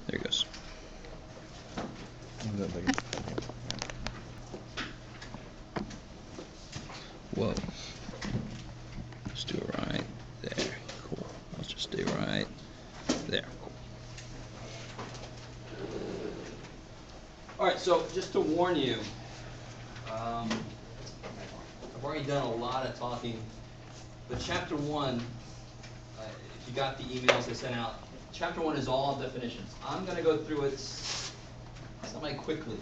There it goes. Whoa. Let's do it right there. Cool. Let's just stay right there. Cool. All right, so just to warn you, I've already done a lot of talking, but chapter 1, if you got the emails I sent out, chapter 1 is all definitions. I'm going to go through it semi-quickly.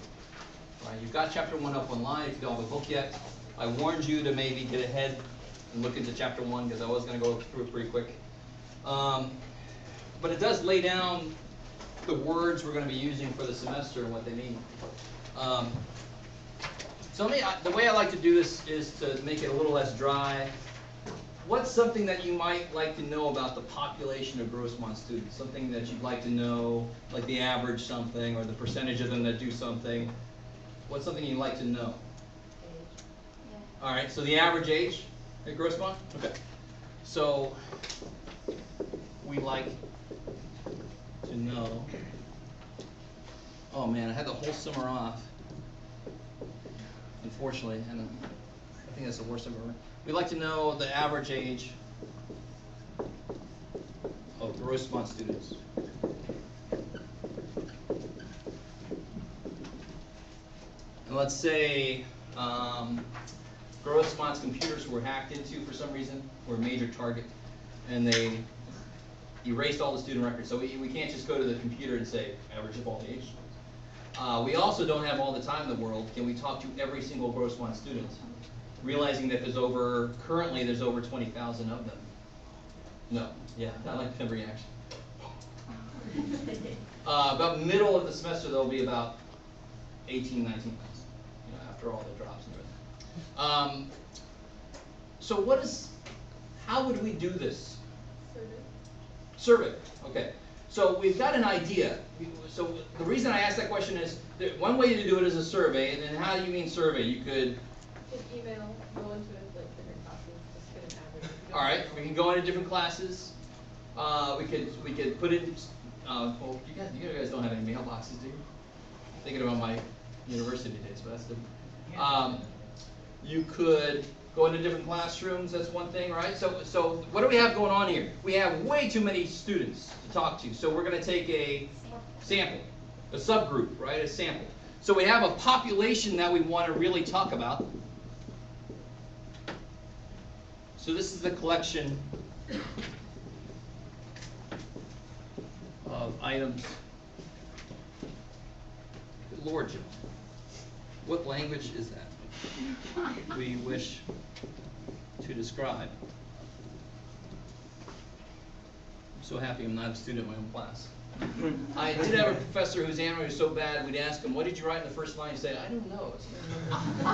Right, you've got chapter 1 up online if you don't have a book yet. I warned you to maybe get ahead and look into chapter 1 because I was going to go through it pretty quick. But it does lay down the words we're going to be using for the semester and what they mean. So the way I like to do this is to make it a little less dry. What's something that you might like to know about the population of Grossmont students? Something that you'd like to know, like the average something or the percentage of them that do something. What's something you'd like to know? Age. Yeah. All right, so the average age at Grossmont? Okay. So we like to know. Oh man, I had the whole summer off, unfortunately, and I think that's the worst I've ever. We'd like to know the average age of Grossmont students. And let's say Grossmont's computers were hacked into for some reason, were a major target, and they erased all the student records. So we can't just go to the computer and say, average of all the age. We also don't have all the time in the world. Can we talk to every single Grossmont student? Realizing that currently there's over 20,000 of them. No, yeah, not like the reaction. About middle of the semester, there'll be about 18, 19,000, after all the drops and everything. So how would we do this? Survey, okay. So we've got an idea. So the reason I asked that question is, one way to do it is a survey, and then how do you mean survey? You could email, go into like different classes, just get an average. all right, we can go into different classes. We could put in. Well, you guys don't have any mailboxes, do you? I'm thinking about my university days, but that's different. You could go into different classrooms. That's one thing, right? So what do we have going on here? We have way too many students to talk to. So we're going to take a sample, a subgroup, right? A sample. So we have a population that we want to really talk about. So this is the collection of items. Good Lord, Jim. What language is that we wish to describe? I'm so happy I'm not a student in my own class. I did have a professor whose handwriting was so bad, we'd ask him, what did you write in the first line? He'd say, I don't know.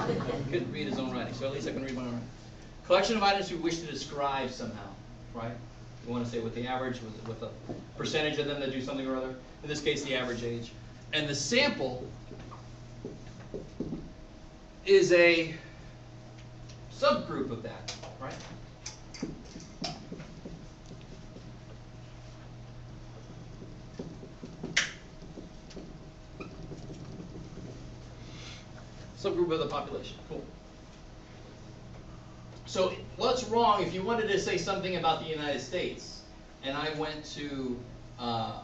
He couldn't read his own writing, so at least I can read my own writing. Collection of items we wish to describe somehow, right? We want to say with the average, with a percentage of them that do something or other. In this case, the average age. And the sample is a subgroup of that, right? Subgroup of the population. Cool. So what's wrong if you wanted to say something about the United States, and I went to a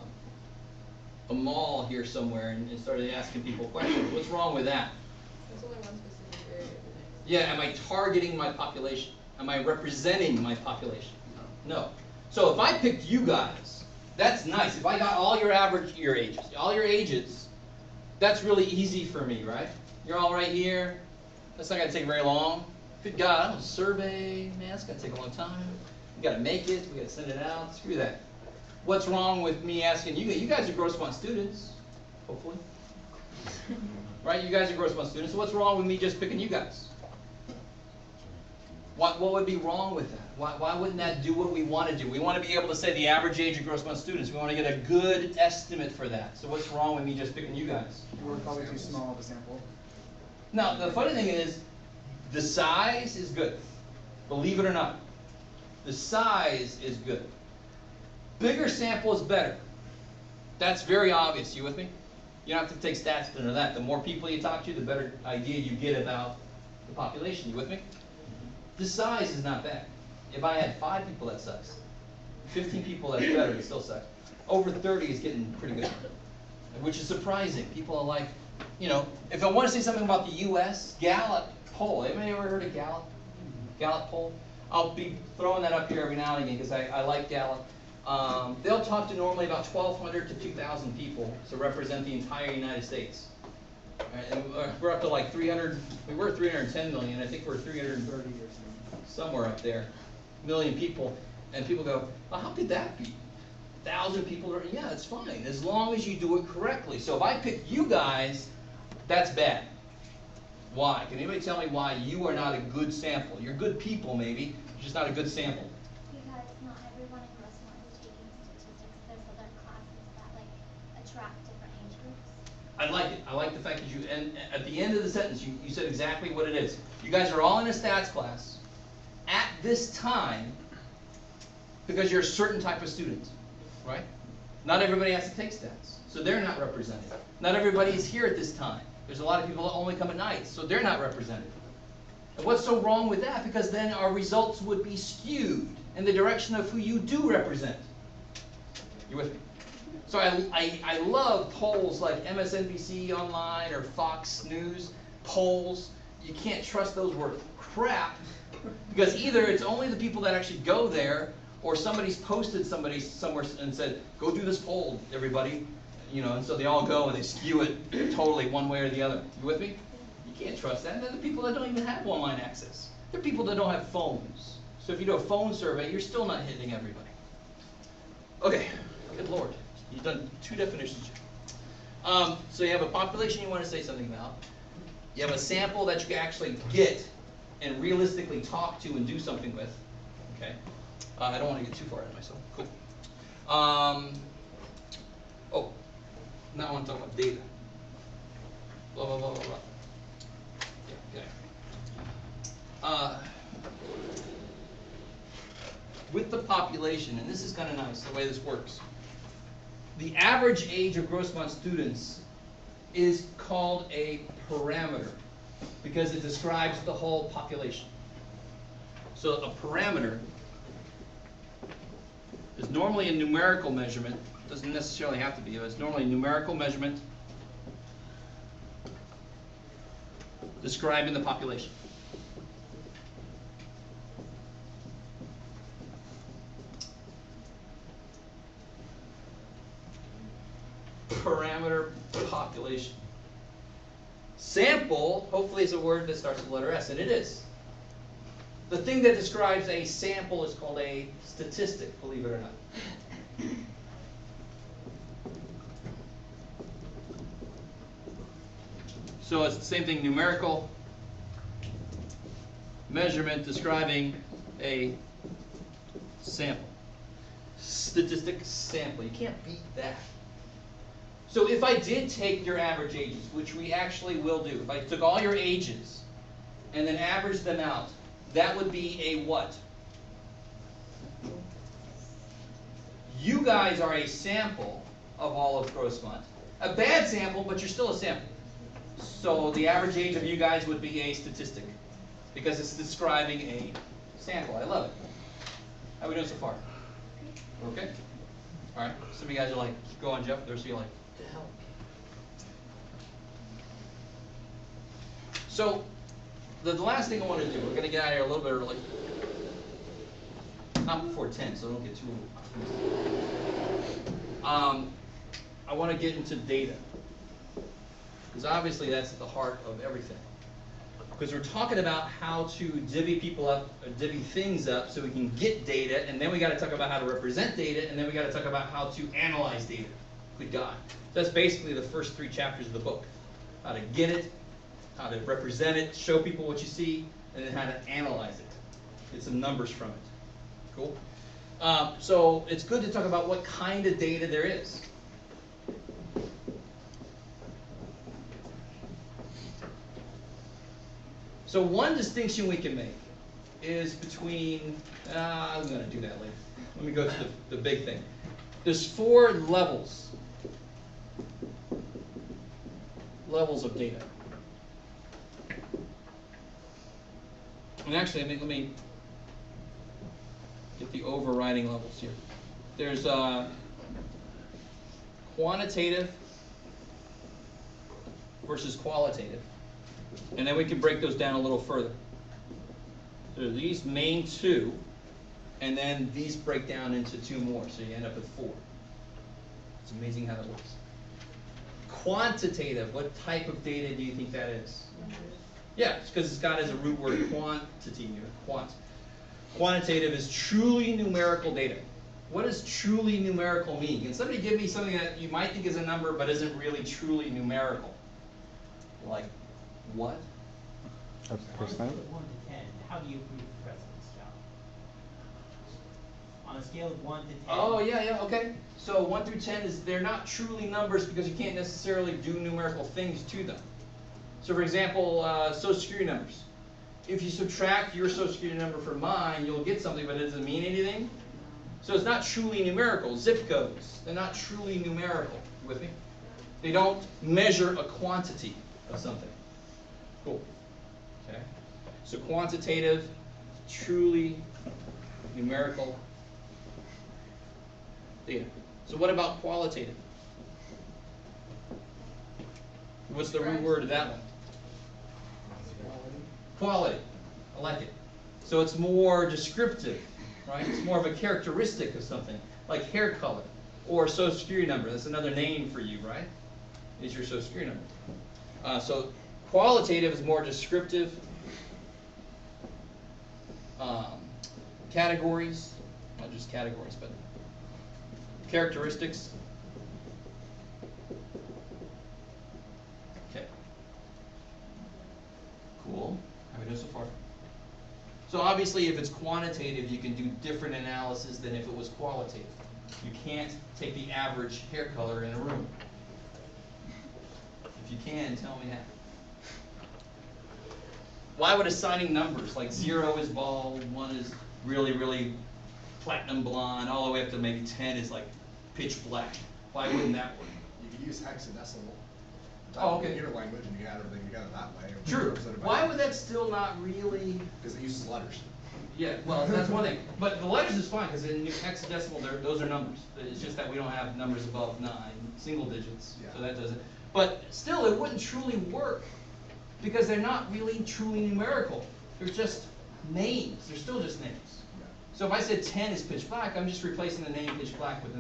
mall here somewhere and started asking people questions? What's wrong with that? There's only one specific area. Yeah, am I targeting my population? Am I representing my population? No. So if I picked you guys, that's nice. If I got all your ages, that's really easy for me, right? You're all right here. That's not going to take very long. Good God, I don't survey, man, that's going to take a long time. We got to make it, we got to send it out. Screw that. What's wrong with me asking you? You guys are Grossmont students, hopefully. Right, you guys are Grossmont students, so what's wrong with me just picking you guys? What would be wrong with that? Why wouldn't that do what we want to do? We want to be able to say the average age of Grossmont students. We want to get a good estimate for that. So what's wrong with me just picking you guys? We're probably too small of a sample. Now, the funny thing is, the size is good. Believe it or not. The size is good. Bigger sample is better. That's very obvious. You with me? You don't have to take stats to know that. The more people you talk to, the better idea you get about the population. You with me? The size is not bad. If I had 5 people, that sucks. 15 people, that's better. It still sucks. Over 30 is getting pretty good, which is surprising. People are like, you know, if I want to say something about the U.S., Gallup poll. Anybody ever heard of Gallup? Gallup poll? I'll be throwing that up here every now and again because I like Gallup. They'll talk to normally about 1,200 to 2,000 people to represent the entire United States. Right, and we're up to like 300. We were 310 million. I think we're 330 or somewhere up there, million people. And people go, well, how could that be? 1,000 people are, yeah, it's fine, as long as you do it correctly. So if I pick you guys, that's bad. Why? Can anybody tell me why you are not a good sample? You're good people, maybe, just not a good sample. Because not everyone in Grossmont is taking statistics. There's other classes that like attract different age groups. I like it. I like the fact that you, and at the end of the sentence, you said exactly what it is. You guys are all in a stats class at this time because you're a certain type of student, right? Not everybody has to take stats, so they're not represented. Not everybody is here at this time. There's a lot of people that only come at night, so they're not represented. And what's so wrong with that? Because then our results would be skewed in the direction of who you do represent. You with me? So I love polls like MSNBC Online or Fox News polls. You can't trust those worth crap because either it's only the people that actually go there or somebody's posted somebody somewhere and said, go do this poll, everybody. You know, and so they all go and they skew it totally one way or the other. You with me? You can't trust that. And they're the people that don't even have online access. They're people that don't have phones. So if you do a phone survey, you're still not hitting everybody. Okay, good Lord. You've done 2 definitions here. So you have a population you want to say something about. You have a sample that you can actually get and realistically talk to and do something with. Okay. I don't want to get too far ahead of myself. Cool. Oh, now I want to talk about data. Blah, blah, blah, blah, blah. Yeah, okay. With the population, and this is kind of nice, the way this works. The average age of Grossmont students is called a parameter because it describes the whole population. So a parameter is normally a numerical measurement. Doesn't necessarily have to be, but it's normally a numerical measurement describing the population. Parameter population. Sample, hopefully, is a word that starts with the letter S, and it is. The thing that describes a sample is called a statistic, believe it or not. So it's the same thing, numerical measurement describing a sample. Statistic sample. You can't beat that. So if I did take your average ages, which we actually will do, if I took all your ages and then averaged them out, that would be a what? You guys are a sample of all of Grossmont. A bad sample, but you're still a sample. So the average age of you guys would be a statistic because it's describing a sample. I love it. How are we doing so far? Okay? All right. Some of you guys are like, go on, Jeff. There's you like, the hell. So the last thing I want to do, we're going to get out of here a little bit early. Not before 10, so don't get too I want to get into data. Because obviously that's at the heart of everything. Because we're talking about how to divvy people up, or divvy things up so we can get data, and then we got to talk about how to represent data, and then we got to talk about how to analyze data. Good God. So that's basically the first 3 chapters of the book. How to get it, how to represent it, show people what you see, and then how to analyze it. Get some numbers from it. Cool? So it's good to talk about what kind of data there is. So one distinction we can make is between, I'm going to do that later. Let me go to the big thing. There's 4 levels levels of data. And actually, let me get the overriding levels here. There's quantitative versus qualitative. And then we can break those down a little further. So these main two, and then these break down into two more, so you end up with 4. It's amazing how that works. Quantitative, what type of data do you think that is? Yeah, it's because it's got as a root word quantity or quant. Quantitative is truly numerical data. What does truly numerical mean? Can somebody give me something that you might think is a number but isn't really truly numerical? Like what? A On a percent? scale of 1 to 10, how do you prove the president's job? On a scale of 1 to 10. Oh, yeah, okay. So 1 through 10 is, they're not truly numbers because you can't necessarily do numerical things to them. So for example, Social Security numbers. If you subtract your Social Security number from mine, you'll get something, but it doesn't mean anything. So it's not truly numerical. Zip codes, they're not truly numerical. You with me? They don't measure a quantity of something. Cool. Okay. So quantitative, truly numerical data. So what about qualitative? What's the root word of that one? Quality. I like it. So it's more descriptive, right? It's more of a characteristic of something, like hair color or Social Security number. That's another name for you, right? Is your Social Security number. So qualitative is more descriptive. Categories, not just categories, but characteristics. Okay. Cool. How are we doing so far? So obviously if it's quantitative, you can do different analysis than if it was qualitative. You can't take the average hair color in a room. If you can, tell me how. Why would assigning numbers, like 0 is bald, 1 is really, really platinum blonde, all the way up to maybe 10 is like pitch black. Why wouldn't that work? You could use hexadecimal. Oh, okay. Computer language, and you add everything together that way. True. Why would that still not really? Because it uses letters. Yeah, well, that's one thing. But the letters is fine, because in hexadecimal, those are numbers. It's just that we don't have numbers above 9, single digits, so that doesn't. But still, it wouldn't truly work, because they're not really truly numerical. They're just names. They're still just names. So if I said 10 is pitch black, I'm just replacing the name pitch black with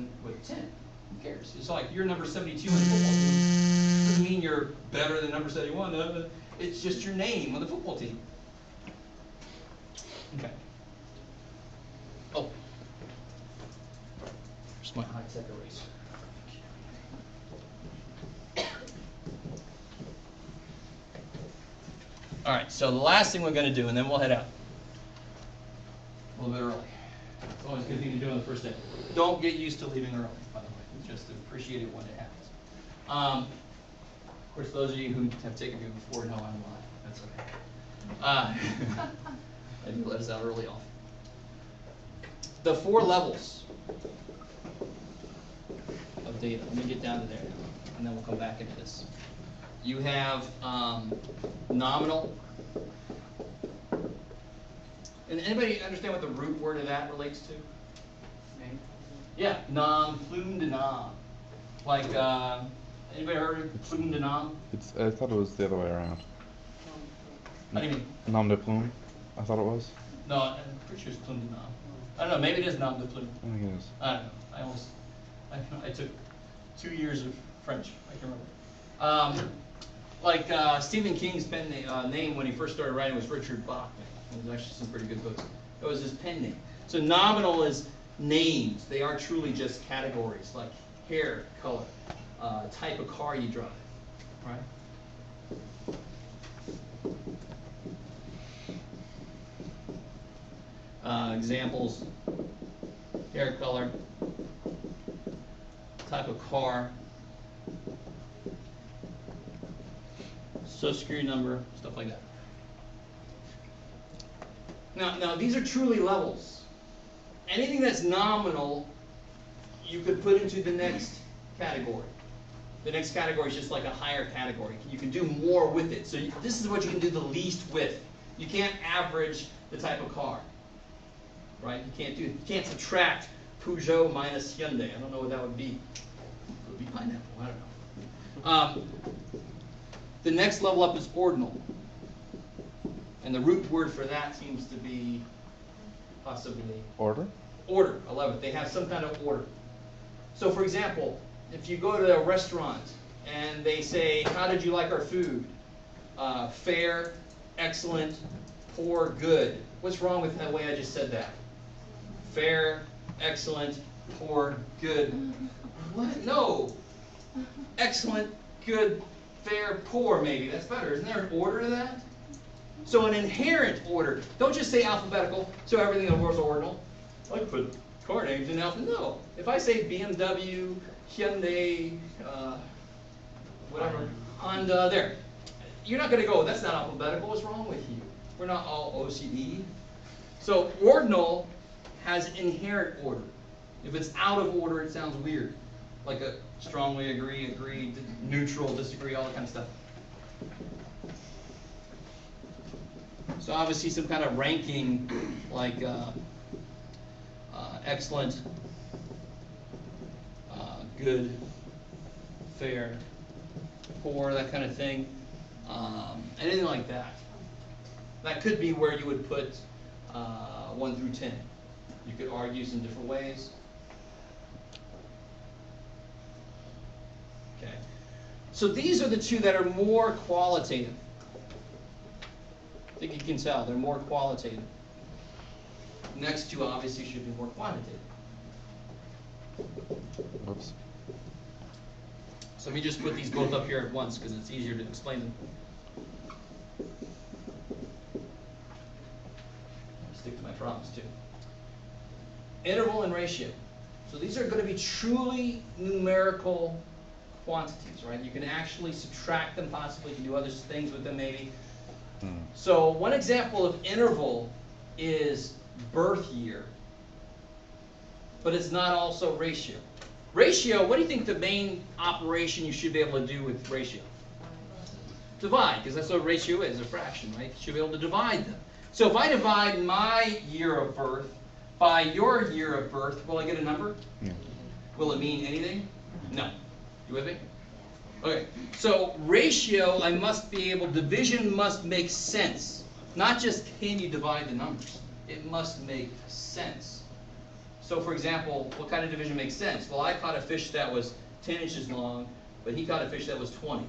10. Who cares? It's like you're number 72 in the football team. Doesn't mean you're better than number 71. It's just your name on the football team. Okay. Oh. Here's my high-tech eraser. All right, so the last thing we're going to do, and then we'll head out. A little bit early. It's always a good thing to do on the first day. Don't get used to leaving early, by the way. Just appreciate it when it happens. Of course, those of you who have taken me before know I'm lying. That's okay. I do let us out early often. The 4 levels of data. Let me get down to there now, and then we'll come back into this. You have nominal. And anybody understand what the root word of that relates to? Name? Yeah, nom, plume de nom. Like, anybody heard of plume de nom? I thought it was the other way around. What do you mean? Nom de plume? I thought it was. No, I'm pretty sure it's plume de nom. I don't know, maybe it is nom de plume. I think it is. I don't know. I took 2 years of French. I can remember. Stephen King's pen name when he first started writing was Richard Bachman. There's actually some pretty good books. It was his pen name. So nominal is names. They are truly just categories like hair color, type of car you drive, right? Examples: hair color, type of car, Social Security number, stuff like that. Now these are truly levels. Anything that's nominal, you could put into the next category. The next category is just like a higher category. You can do more with it. So this is what you can do the least with. You can't average the type of car, right? You can't subtract Peugeot minus Hyundai. I don't know what that would be. It would be pineapple. I don't know. The next level up is ordinal, and the root word for that seems to be possibly Order? order. I love it. They have some kind of order. So, for example, if you go to a restaurant and they say, "How did you like our food?" Fair, excellent, poor, good. What's wrong with the way I just said that? Fair, excellent, poor, good. What? No. Excellent, good, fair, poor, maybe. That's better. Isn't there an order to that? So an inherent order. Don't just say alphabetical, so everything in the world's ordinal. I could put car names in alphabet. No. If I say BMW, Hyundai, whatever, Honda, there. You're not going to go, that's not alphabetical. What's wrong with you? We're not all OCD. So ordinal has inherent order. If it's out of order, it sounds weird. Like a strongly agree, neutral, disagree, all that kind of stuff. So obviously some kind of ranking, like excellent, good, fair, poor, that kind of thing. Anything like that. That could be where you would put 1 through 10. You could argue some different ways. Okay. So these are the two that are more qualitative. I think you can tell they're more qualitative. Next two obviously should be more quantitative. Oops. So let me just put these both up here at once because it's easier to explain them. I'll stick to my promise too. Interval and ratio. So these are going to be truly numerical quantities, right? You can actually subtract them possibly. You can do other things with them maybe. So one example of interval is birth year, but it's not also ratio. Ratio, what do you think the main operation you should be able to do with ratio? Divide, because that's what ratio is, a fraction, right? You should be able to divide them. So if I divide my year of birth by your year of birth, will I get a number? Yeah. Will it mean anything? No. You with me? Okay, so ratio, I must be able, division must make sense. Not just can you divide the numbers. It must make sense. So for example, what kind of division makes sense? Well, I caught a fish that was 10 inches long, but he caught a fish that was 20.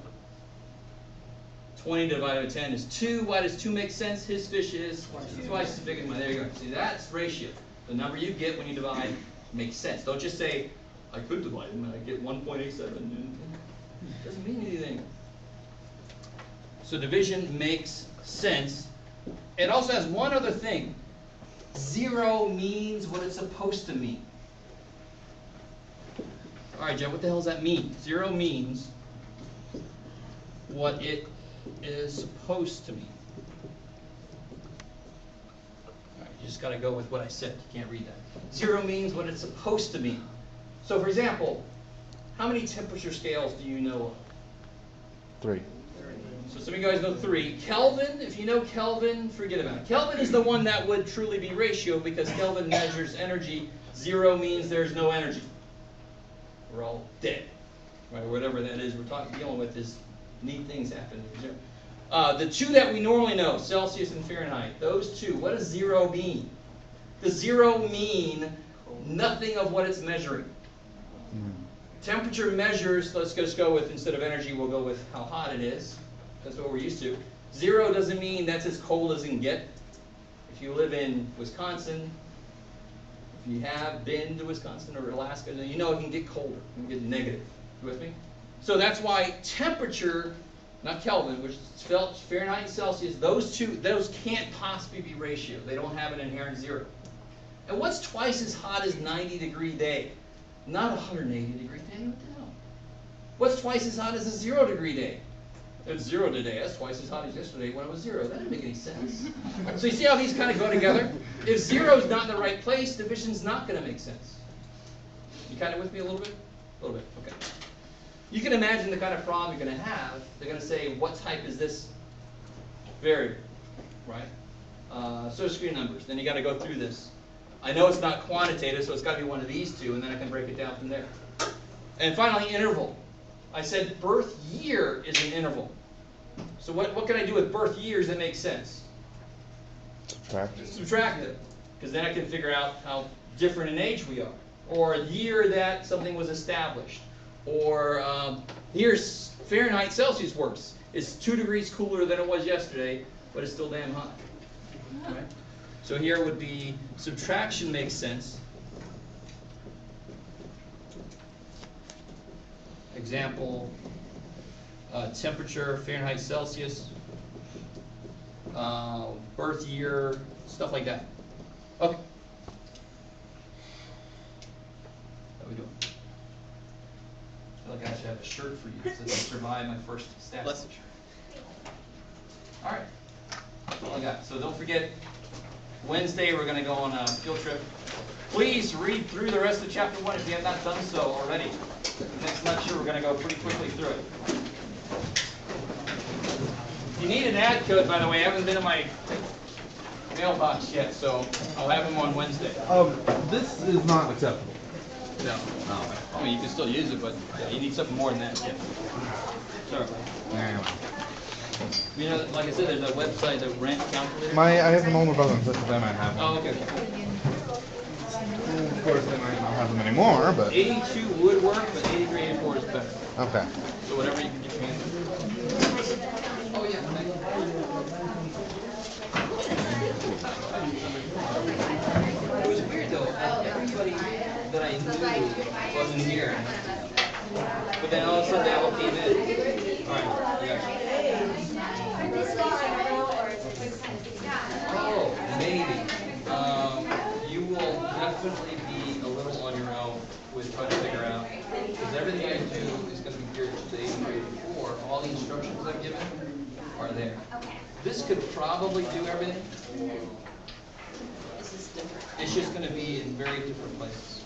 20 divided by 10 is 2. Why does 2 make sense? His fish is twice as big as mine. There you go. See, that's ratio. The number you get when you divide makes sense. Don't just say, I could divide them and I get 1.87. It doesn't mean anything. So division makes sense. It also has one other thing. 0 means what it's supposed to mean. All right, Jeff, what the hell does that mean? 0 means what it is supposed to mean. All right, you just got to go with what I said. You can't read that. 0 means what it's supposed to mean. So, for example, how many temperature scales do you know of? 3. So some of you guys know 3. Kelvin, if you know Kelvin, forget about it. Kelvin is the one that would truly be ratio because Kelvin measures energy. 0 means there's no energy. We're all dead. Right? Or whatever that is we're dealing with is neat things happen. The two that we normally know, Celsius and Fahrenheit, those two, what does 0 mean? Does 0 mean nothing of what it's measuring? Temperature measures, let's just go with, instead of energy, we'll go with how hot it is. That's what we're used to. 0 doesn't mean that's as cold as it can get. If you live in Wisconsin, if you have been to Wisconsin or Alaska, then you know it can get colder. It can get negative. You with me? So that's why temperature, not Kelvin, which is Fahrenheit and Celsius, those can't possibly be ratio. They don't have an inherent 0. And what's twice as hot as 90-degree day? Not 180-degree day. What the hell? What's twice as hot as a 0-degree day? It's 0 today. That's twice as hot as yesterday when it was 0. That didn't make any sense. So you see how these kind of go together? If 0 is not in the right place, division's not going to make sense. You kind of with me a little bit? A little bit. Okay. You can imagine the kind of problem you're going to have. They're going to say, what type is this variable, right? Social security numbers. Then you got to go through this. I know it's not quantitative, so it's got to be one of these two, and then I can break it down from there. And finally, interval. I said birth year is an interval. So what can I do with birth years that makes sense? Subtract. Subtract it, because then I can figure out how different in age we are. Or a year that something was established. Or here's Fahrenheit Celsius works. It's 2 degrees cooler than it was yesterday, but it's still damn hot. Right? So here would be subtraction makes sense. Example, temperature, Fahrenheit Celsius, birth year, stuff like that. Okay. How we doing? I feel like I should have a shirt for you since I survived my first stats shirt. All right. That's all I got. So don't forget, Wednesday we're going to go on a field trip. Please read through the rest of Chapter 1 if you have not done so already. Next lecture we're going to go pretty quickly through it. If you need an ad code, by the way, I haven't been in my mailbox yet, so I'll have them on Wednesday. This is not acceptable. No. I mean, you can still use it, but yeah, you need something more than that. Yeah. Sorry. You know, like I said, there's a website, the rent calculator. I have them older brother and sister, they might have one. Oh, okay. Of course, they might not have them anymore, but. 82 would work, but 83, 84 is better. Okay. So whatever you can get your hands on. Oh, yeah. It was weird, though. Everybody that I knew wasn't here. But then all of a sudden they all came in. All right. Yeah. Oh, maybe. You will definitely be a little on your own with trying to figure out, because everything I do is going to be geared to the 8384. All the instructions I've given are there. This could probably do everything. It's just going to be in very different places.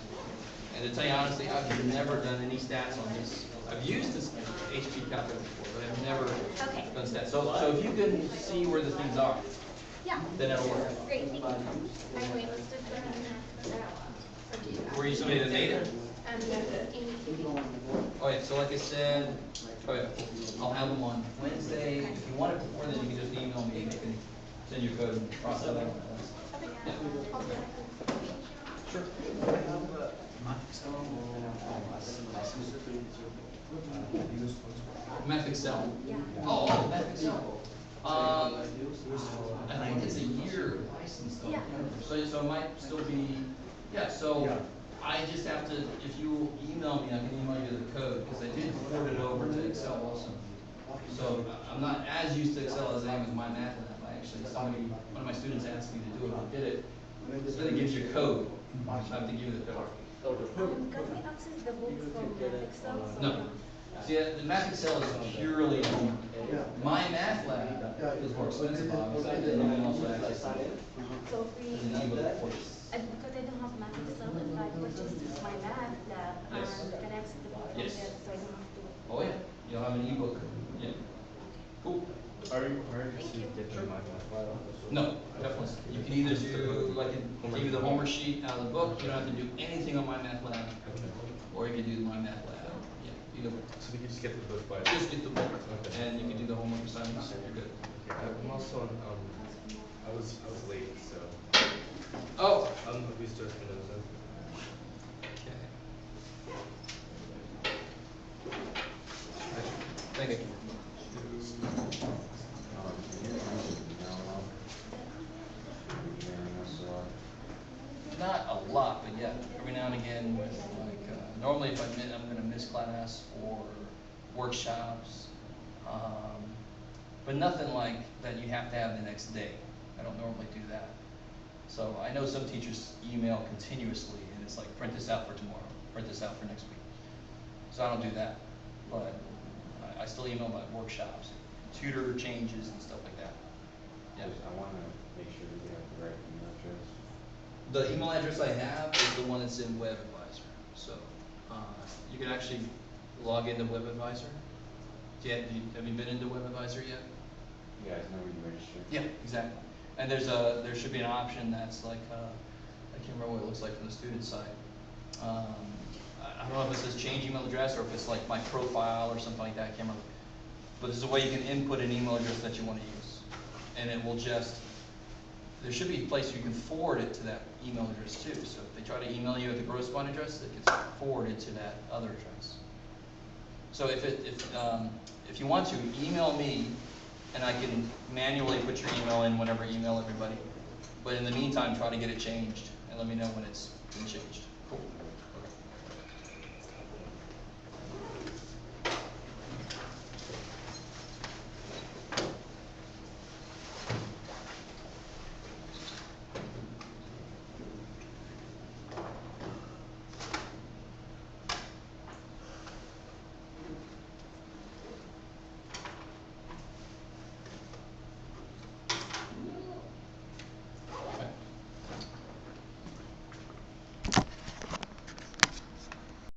And to tell you honestly, I've never done any stats on this. I've used this HP calculator before, but I've never done stats. So if you can see where the things are, then it'll work. Great, thank you. I'm waitlisted for Were you somebody that made it? Amy. Oh yeah, so like I said, oh yeah, I'll have them on Wednesday. If you want it before then, you can just email me and I can send you a code and process it. Yeah. Sure. Math Excel? Oh, Math Excel. I think it's a year license though. Yeah. So it might still be, yeah, so I just have to, if you email me, I can email you the code, because I did port it over to Excel also. So I'm not as used to Excel as I am with my math lab. One of my students asked me to do it, I did it. So then it gives you a code. I have to give you the code. Can we access the book from Excel? No. See, the Math Excel is purely my math lab is more expensive, obviously, and you can also access it. So if we, There's an ebook course. because I don't have Math Excel, if I purchase my math lab, Yes. can I access the book from Yes. there, so I don't have to. Oh yeah, you'll have an ebook. Yeah. Cool. Are you getting my No, definitely. You can either do, like, I give you the homework sheet out of the book, you don't have to do anything on my math lab. Or you can do my math lab. Yeah, either way. So you just get the book by. Just get the book, Okay. and you can do the homework assignments, and you're good. I'm also on, I was late, so, Oh, we started Spinoza. thank you. Not a lot, but yeah, every now and again, with like, normally if I'm gonna miss class or workshops, but nothing like that you have to have the next day. I don't normally do that. So I know some teachers email continuously, and it's like, print this out for tomorrow, print this out for next week. So I don't do that, but I still email about workshops, tutor changes and stuff like that. Yeah. I want to make sure that you have the right email address. The email address I have is the one that's in Web Advisor. So you can actually log into WebAdvisor. Have you been into WebAdvisor yet? You guys know when you register? Yeah, exactly. And there should be an option that's like, I can't remember what it looks like from the student side. I don't know if it says change email address or if it's like my profile or something like that, I can't remember. But there's a way you can input an email address that you want to use. And it will just, there should be a place you can forward it to that email address too. So if they try to email you at the Grossbond address, it gets forwarded to that other address. So if you want to, email me, and I can manually put your email in whenever I email everybody. But in the meantime, try to get it changed, and let me know when it's been changed.